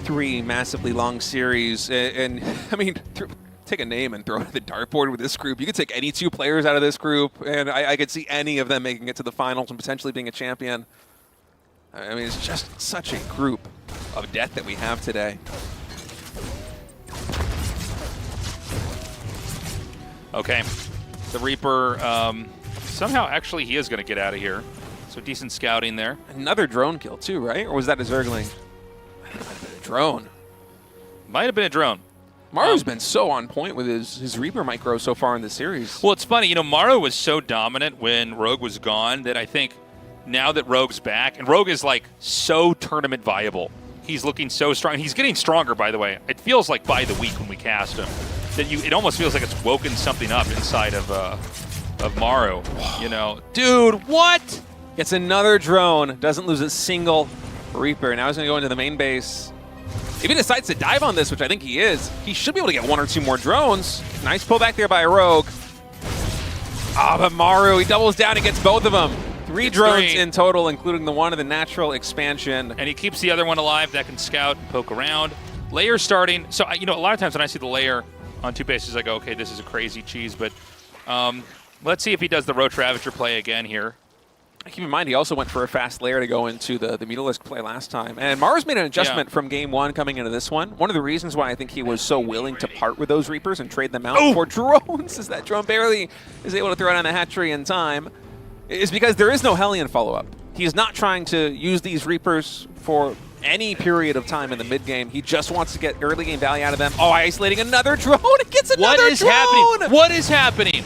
3 massively long series. And I mean, take a name and throw it at the dartboard with this group. You could take any 2 players out of this group, and I could see any of them making it to the finals and potentially being a champion. I mean, it's just such a group of death that we have today. Okay. The Reaper, somehow actually he is going to get out of here. So decent scouting there. Another drone kill too, right? Or was that a Zergling? Might have been a drone. Might have been a drone. Maru's been so on point with his Reaper micro so far in the series. Well, it's funny, you know, Maru was so dominant when Rogue was gone that I think now that Rogue's back, and Rogue is like so tournament viable. He's looking so strong. He's getting stronger, by the way. It feels like by the week when we cast him that it almost feels like it's woken something up inside of Maru. You know, dude, what? Gets another drone. Doesn't lose a single Reaper. Now he's going to go into the main base. If he decides to dive on this, which I think he is, he should be able to get 1 or 2 more drones. Nice pull back there by Rogue. But Maru, he doubles down and gets both of them. 3 drones in total, including the one in the natural expansion. And he keeps the other one alive that can scout and poke around. Layer starting. So, you know, a lot of times when I see the layer on 2 bases, I go, okay, this is a crazy cheese. But let's see if he does the Roach Ravager play again here. Keep in mind, he also went for a fast layer to go into the Mutalisk play last time. And Maru's made an adjustment from game 1 coming into this one. One of the reasons why I think he was so willing to part with those Reapers and trade them out for drones is that drone barely is able to throw it on the hatchery in time, is because there is no Hellion follow-up. He's not trying to use these Reapers for any period of time in the mid-game. He just wants to get early game value out of them. Oh, isolating another drone. It gets another drone. What is happening? What is happening?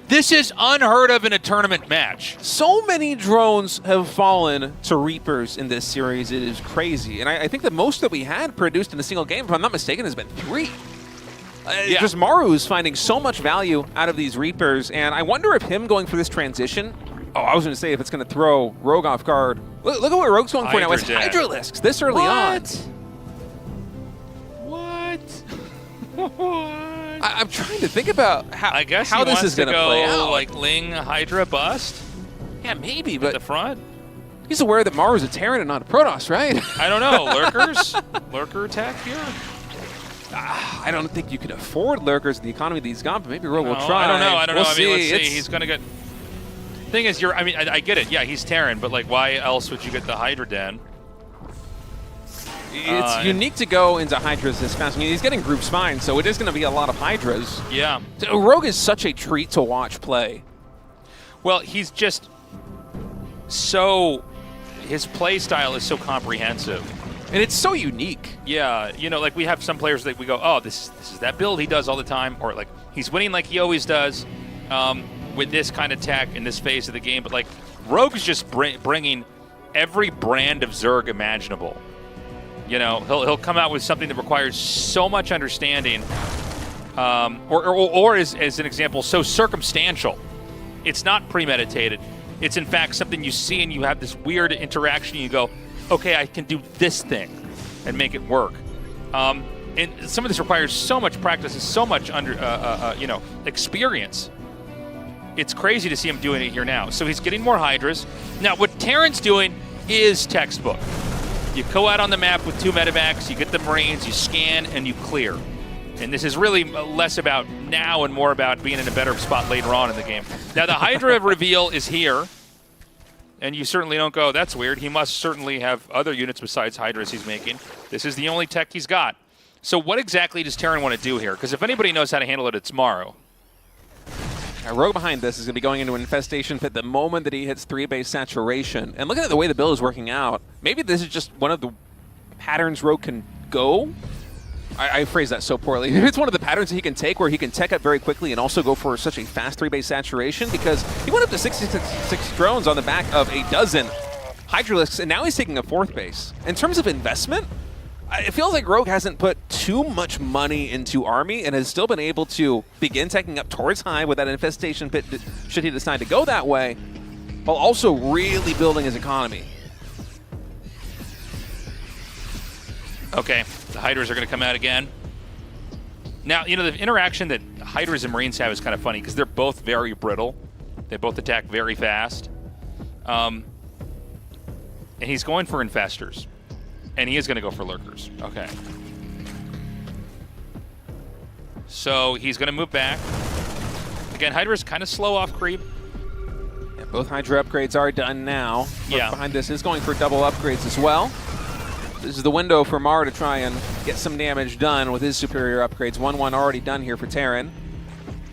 This is unheard of in a tournament match. So many drones have fallen to Reapers in this series. It is crazy. And I think the most that we had produced in a single game, if I'm not mistaken, has been 3. Just Maru is finding so much value out of these Reapers. And I wonder if him going for this transition, I was going to say if it's going to throw Rogue off guard. Look at what Rogue's going for now. It's Hydralisks this early on. What? I'm trying to think about how this is going to play out. Like Ling Hydra bust? Yeah, maybe, but at the front? He's aware that Maru's a Terran and not a Protoss, right? I don't know. Lurkers? Lurker attack here? I don't think you can afford Lurkers in the economy that he's got, but maybe Rogue will try. I don't know. We'll I mean, let's see. He's going to get... Thing is, I get it. Yeah, he's Terran, but like, why else would you get the Hydra Den? It's unique to go into Hydras this fast. I mean, he's getting group spine, so it is going to be a lot of Hydras. Yeah. So Rogue is such a treat to watch play. Well, he's just so... His play style is so comprehensive. And it's so unique. Yeah, you know, like we have some players that we go, oh, this is that build he does all the time, or like he's winning like he always does with this kind of tech in this phase of the game. But like Rogue's just bringing every brand of Zerg imaginable. You know, he'll come out with something that requires so much understanding, or as an example, so circumstantial. It's not premeditated. It's in fact something you see and you have this weird interaction. And you go, okay, I can do this thing and make it work. And some of this requires so much practice and so much experience. It's crazy to see him doing it here now. So he's getting more Hydras. Now, what Terran's doing is textbook. You go out on the map with 2 medevacs, you get the Marines, you scan, and you clear. And this is really less about now and more about being in a better spot later on in the game. Now, the Hydra reveal is here. And you certainly don't go, that's weird. He must certainly have other units besides Hydras he's making. This is the only tech he's got. So what exactly does Terran want to do here? Because if anybody knows how to handle it, it's Maru. Now, Rogue behind this is going to be going into an Infestation Pit the moment that he hits 3-base saturation. And looking at the way the build is working out, maybe this is just one of the patterns Rogue can go. I phrase that so poorly. It's one of the patterns that he can take where he can tech up very quickly and also go for such a fast 3-base saturation, because he went up to 66 drones on the back of a dozen Hydralisks, and now he's taking a 4th base. In terms of investment, it feels like Rogue hasn't put too much money into Army and has still been able to begin taking up towards high with that Infestation Pit should he decide to go that way, while also really building his economy. Okay, the Hydras are going to come out again. Now, you know, the interaction that Hydras and Marines have is kind of funny because they're both very brittle. They both attack very fast. And he's going for Infestors. And he is going to go for lurkers. Okay. So he's going to move back. Again, Hydra's kind of slow off creep. Yeah, both Hydra upgrades are done now. Yeah. Behind this is going for double upgrades as well. This is the window for Maru to try and get some damage done with his superior upgrades. 1-1 already done here for Terran.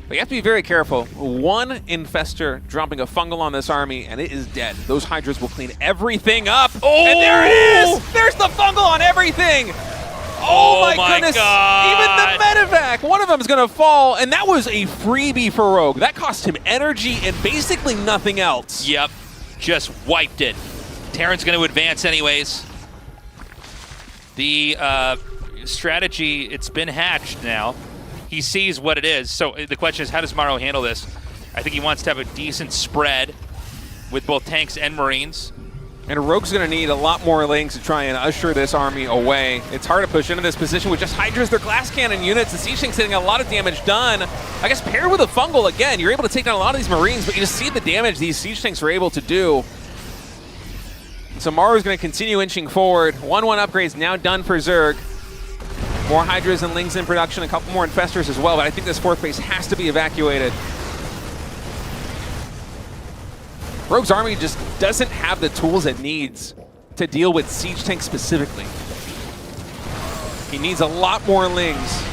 But you have to be very careful. One Infestor dropping a Fungal on this army, and it is dead. Those Hydras will clean everything up. Oh! And there it is! There's the Fungal on everything! Oh my goodness! God. Even the medevac! One of them is going to fall, and that was a freebie for Rogue. That cost him energy and basically nothing else. Yep. Just wiped it. Terran's going to advance anyways. The strategy, it's been hatched now. He sees what it is. So the question is, how does Maru handle this? I think he wants to have a decent spread with both tanks and Marines. And Rogue's going to need a lot more links to try and usher this army away. It's hard to push into this position with just Hydras, their glass cannon units. The Siege Tank's getting a lot of damage done. I guess paired with a Fungal, again, you're able to take down a lot of these Marines, but you just see the damage these Siege Tanks are able to do. So Maru's going to continue inching forward. 1-1 upgrades now done for Zerg. More Hydras and Lings in production, a couple more Infestors as well, but I think this fourth base has to be evacuated. Rogue's army just doesn't have the tools it needs to deal with Siege Tanks specifically. He needs a lot more Lings.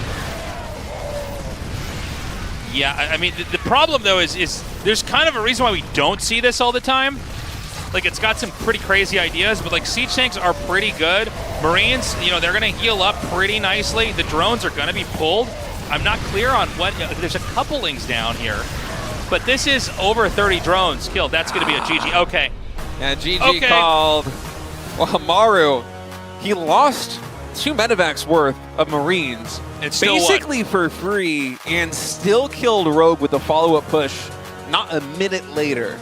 Yeah, I mean, the problem, though, is there's kind of a reason why we don't see this all the time. Like, it's got some pretty crazy ideas, but, like, Siege Tanks are pretty good. Marines, you know, they're going to heal up pretty nicely. The drones are going to be pulled. I'm not clear on what... There's a couple Lings down here. But this is over 30 drones killed. That's going to be a GG. Okay. Yeah, GG called. Well, Maru, he lost 2 medevacs worth of Marines. And still basically for free, and still killed Rogue with the follow-up push not a minute later.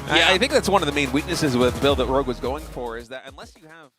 Yeah. I think that's one of the main weaknesses with the build that Rogue was going for, is that unless you have...